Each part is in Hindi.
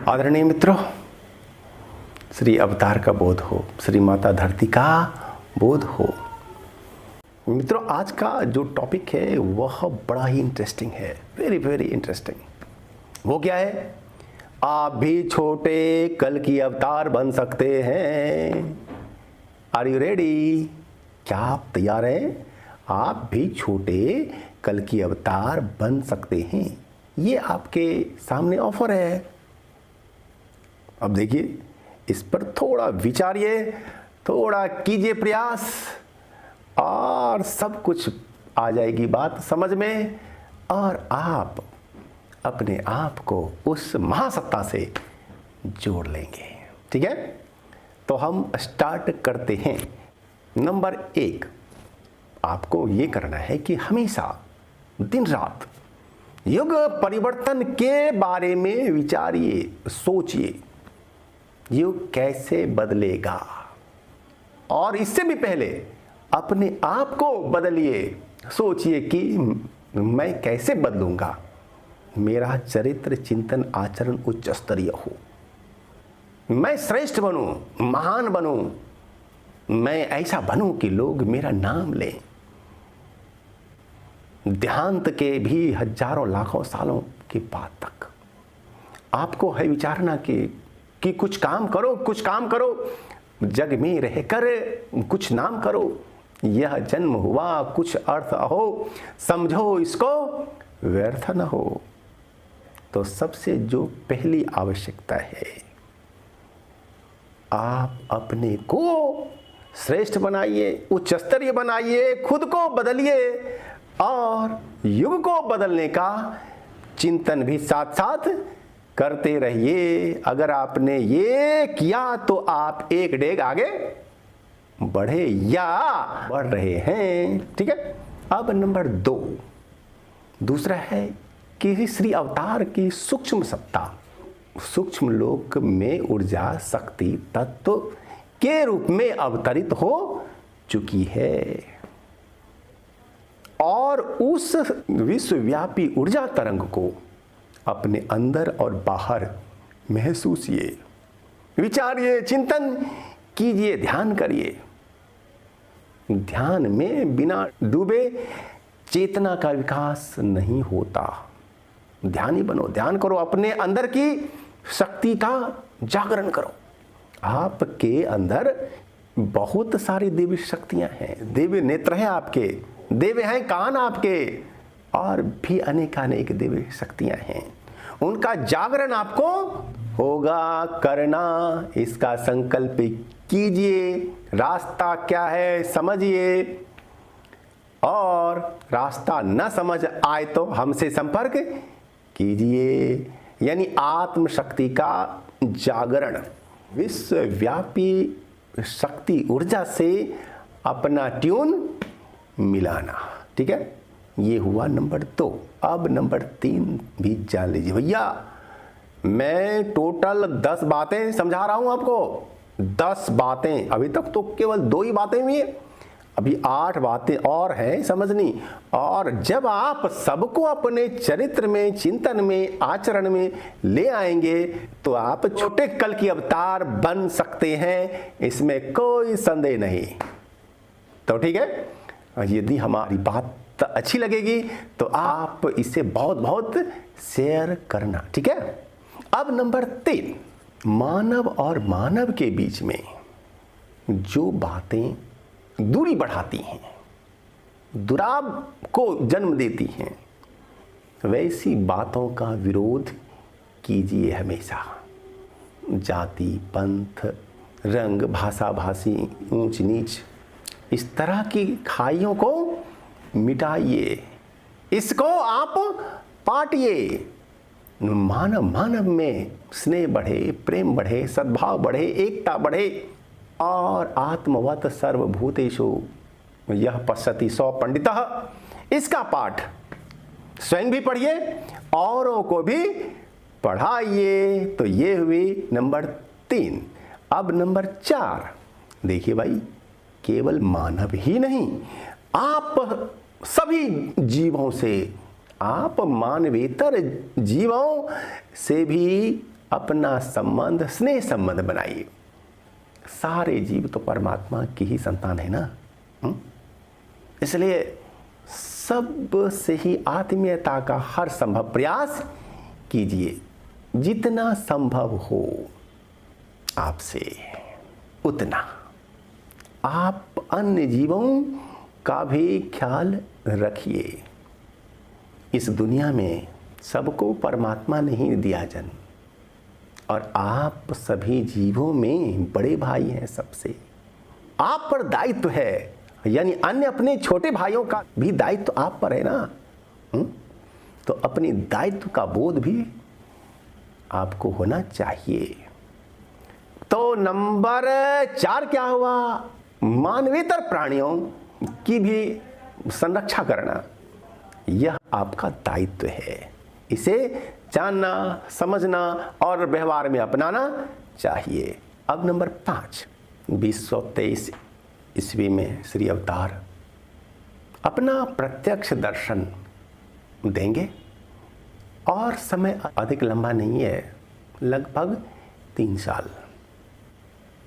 आदरणीय मित्रों, श्री अवतार का बोध हो, श्री माता धरती का बोध हो। मित्रों, आज का जो टॉपिक है वह बड़ा ही इंटरेस्टिंग है, वेरी वेरी इंटरेस्टिंग। वो क्या है? आप भी छोटे कल की अवतार बन सकते हैं। Are you ready? क्या आप तैयार हैं? आप भी छोटे कल की अवतार बन सकते हैं, ये आपके सामने ऑफर है। अब देखिए, इस पर थोड़ा विचारिए, थोड़ा कीजिए प्रयास और सब कुछ आ जाएगी बात समझ में, और आप अपने आप को उस महासत्ता से जोड़ लेंगे। ठीक है, तो हम स्टार्ट करते हैं। नंबर 1, आपको ये करना है कि हमेशा दिन रात युग परिवर्तन के बारे में विचारिए, सोचिए युग कैसे बदलेगा, और इससे भी पहले अपने आप को बदलिए। सोचिए कि मैं कैसे बदलूंगा, मेरा चरित्र चिंतन आचरण उच्च स्तरीय हो, मैं श्रेष्ठ बनूं, महान बनूं, मैं ऐसा बनूं कि लोग मेरा नाम लें। देहांत के भी हजारों लाखों सालों के बाद तक आपको है विचारना कि कुछ काम करो, कुछ काम करो, जग में रहकर कुछ नाम करो। यह जन्म हुआ कुछ अर्थ हो, समझो इसको व्यर्थ न हो। तो सबसे जो पहली आवश्यकता है, आप अपने को श्रेष्ठ बनाइए, उच्च स्तरीय बनाइए, खुद को बदलिए, और युग को बदलने का चिंतन भी साथ साथ करते रहिए। अगर आपने ये किया तो आप एक डेग आगे बढ़े या बढ़ रहे हैं। ठीक है, अब नंबर 2, दूसरा है कि श्री अवतार की सूक्ष्म सत्ता, सूक्ष्म लोक में ऊर्जा शक्ति तत्व के रूप में अवतरित हो चुकी है, और उस विश्वव्यापी ऊर्जा तरंग को अपने अंदर और बाहर महसूसिए, विचारिए, चिंतन कीजिए, ध्यान करिए। ध्यान में बिना डूबे चेतना का विकास नहीं होता। ध्यानी बनो, ध्यान करो, अपने अंदर की शक्ति का जागरण करो। आपके अंदर बहुत सारी दिव्य शक्तियां हैं, दिव्य नेत्र हैं आपके, दिव्य हैं कान आपके, और भी अनेकानेक दिव्य शक्तियां हैं। उनका जागरण आपको होगा करना। इसका संकल्प कीजिए। रास्ता क्या है समझिए, और रास्ता न समझ आए तो हमसे संपर्क कीजिए। यानी आत्मशक्ति का जागरण, विश्वव्यापी शक्ति ऊर्जा से अपना ट्यून मिलाना। ठीक है, ये हुआ नंबर 2। अब नंबर 3 भी जान लीजिए भैया। मैं टोटल 10 बातें समझा रहा हूं आपको, 10 बातें। अभी तक तो केवल 2 ही बातें हुई हैं, अभी 8 बातें और हैं समझनी। और जब आप सबको अपने चरित्र में, चिंतन में, आचरण में ले आएंगे तो आप छोटे कल की अवतार बन सकते हैं, इसमें कोई संदेह नहीं। तो ठीक है, यदि हमारी बात अच्छी लगेगी तो आप इसे बहुत बहुत शेयर करना। ठीक है, अब नंबर 3, मानव और मानव के बीच में जो बातें दूरी बढ़ाती हैं, दुराव को जन्म देती हैं, वैसी बातों का विरोध कीजिए हमेशा। जाति, पंथ, रंग, भाषा भाषी, ऊंच नीच, इस तरह की खाइयों को मिटाइए, इसको आप पाटिए। मानव मानव में स्नेह बढ़े, प्रेम बढ़े, सद्भाव बढ़े, एकता बढ़े, और आत्मवत सर्वभूतेषु यह पश्यति सौ पंडितः, इसका पाठ स्वयं भी पढ़िए, औरों को भी पढ़ाइए। तो ये हुई नंबर 3। अब नंबर 4, देखिए भाई, केवल मानव ही नहीं, आप सभी जीवों से, आप मानवेतर जीवों से भी अपना संबंध स्नेह संबंध बनाइए। सारे जीव तो परमात्मा की ही संतान है ना, इसलिए सबसे ही आत्मीयता का हर संभव प्रयास कीजिए। जितना संभव हो आपसे उतना आप अन्य जीवों का भी ख्याल रखिए। इस दुनिया में सबको परमात्मा नहीं दिया जन्म, और आप सभी जीवों में बड़े भाई हैं। सबसे आप पर दायित्व है, यानी अन्य अपने छोटे भाइयों का भी दायित्व आप पर है ना। तो अपने दायित्व का बोध भी आपको होना चाहिए। तो नंबर 4 क्या हुआ? मानवेतर प्राणियों की भी संरक्षा करना, यह आपका दायित्व है। इसे जानना, समझना और व्यवहार में अपनाना चाहिए। अब नंबर 5, 2023 ईस्वी में श्री अवतार अपना प्रत्यक्ष दर्शन देंगे, और समय अधिक लंबा नहीं है, लगभग 3 साल।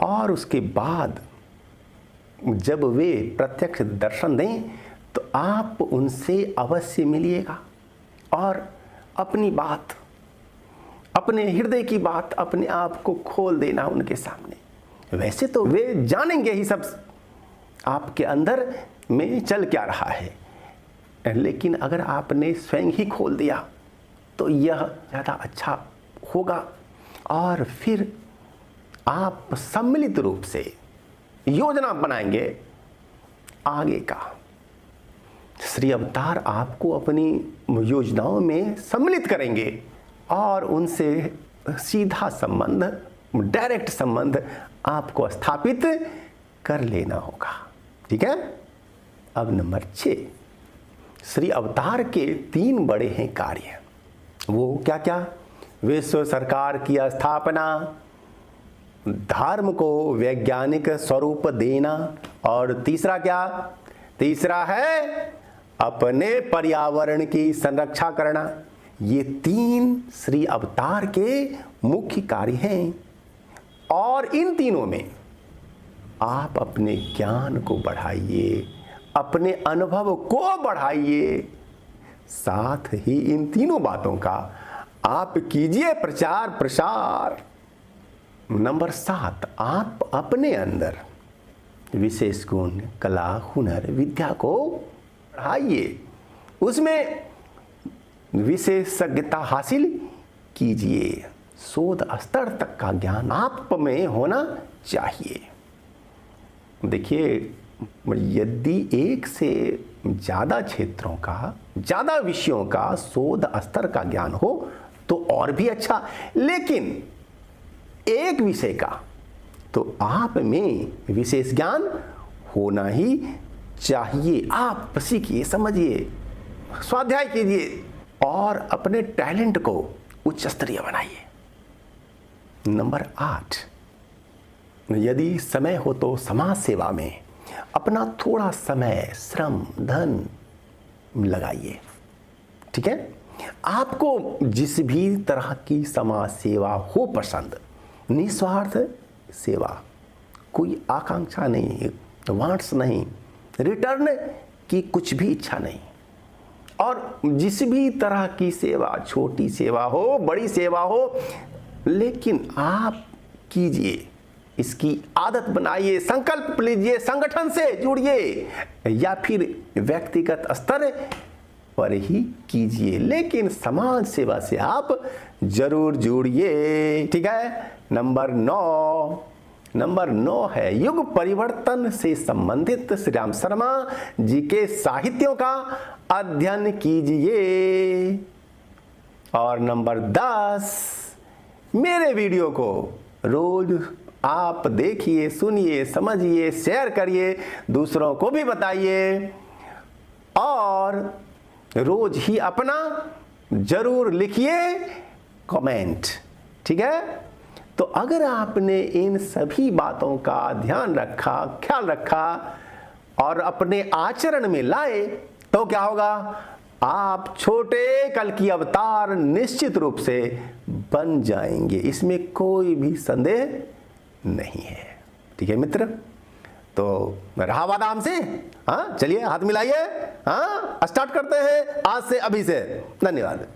और उसके बाद जब वे प्रत्यक्ष दर्शन दें तो आप उनसे अवश्य मिलिएगा और अपनी बात, अपने हृदय की बात अपने आप को खोल देना उनके सामने। वैसे तो वे जानेंगे ही सब आपके अंदर में चल क्या रहा है, लेकिन अगर आपने स्वयं ही खोल दिया तो यह ज़्यादा अच्छा होगा। और फिर आप सम्मिलित रूप से योजना बनाएंगे आगे का। श्री अवतार आपको अपनी योजनाओं में सम्मिलित करेंगे और उनसे सीधा संबंध, डायरेक्ट संबंध आपको स्थापित कर लेना होगा। ठीक है। अब नंबर 6, श्री अवतार के 3 बड़े हैं कार्य। वो क्या क्या? विश्व सरकार की स्थापना, धर्म को वैज्ञानिक स्वरूप देना, और तीसरा क्या? तीसरा है अपने पर्यावरण की संरक्षा करना। ये 3 श्री अवतार के मुख्य कार्य हैं, और इन तीनों में आप अपने ज्ञान को बढ़ाइए, अपने अनुभव को बढ़ाइए, साथ ही इन तीनों बातों का आप कीजिए प्रचार प्रसार। नंबर 7, आप अपने अंदर विशेष गुण, कला, हुनर, विद्या को बढ़ाइए, उसमें विशेषज्ञता हासिल कीजिए। शोध स्तर तक का ज्ञान आप में होना चाहिए। देखिए, यदि एक से ज़्यादा क्षेत्रों का, ज़्यादा विषयों का शोध स्तर का ज्ञान हो तो और भी अच्छा, लेकिन एक विषय का तो आप में विशेष ज्ञान होना ही चाहिए। आप सीखिए, समझिए, स्वाध्याय कीजिए और अपने टैलेंट को उच्च स्तरीय बनाइए। नंबर 8, यदि समय हो तो समाज सेवा में अपना थोड़ा समय, श्रम, धन लगाइए। ठीक है। आपको जिस भी तरह की समाज सेवा हो पसंद, निस्वार्थ सेवा, कोई आकांक्षा नहीं, वांट्स नहीं, रिटर्न की कुछ भी इच्छा नहीं, और जिस भी तरह की सेवा, छोटी सेवा हो, बड़ी सेवा हो, लेकिन आप कीजिए, इसकी आदत बनाइए, संकल्प लीजिए, संगठन से जुड़िए या फिर व्यक्तिगत स्तर पर ही कीजिए, लेकिन समाज सेवा से आप जरूर जुड़िए। ठीक है। नंबर 9 है युग परिवर्तन से संबंधित श्री राम शर्मा जी के साहित्यों का अध्ययन कीजिए। और नंबर 10, मेरे वीडियो को रोज आप देखिए, सुनिए, समझिए, शेयर करिए, दूसरों को भी बताइए, और रोज ही अपना जरूर लिखिए कमेंट। ठीक है। तो अगर आपने इन सभी बातों का ध्यान रखा, ख्याल रखा और अपने आचरण में लाए तो क्या होगा? आप छोटे कल की अवतार निश्चित रूप से बन जाएंगे, इसमें कोई भी संदेह नहीं है। ठीक है मित्र, तो रहा वादा हमसे? हाँ, चलिए हाथ मिलाइए, हाँ स्टार्ट करते हैं आज से, अभी से। धन्यवाद।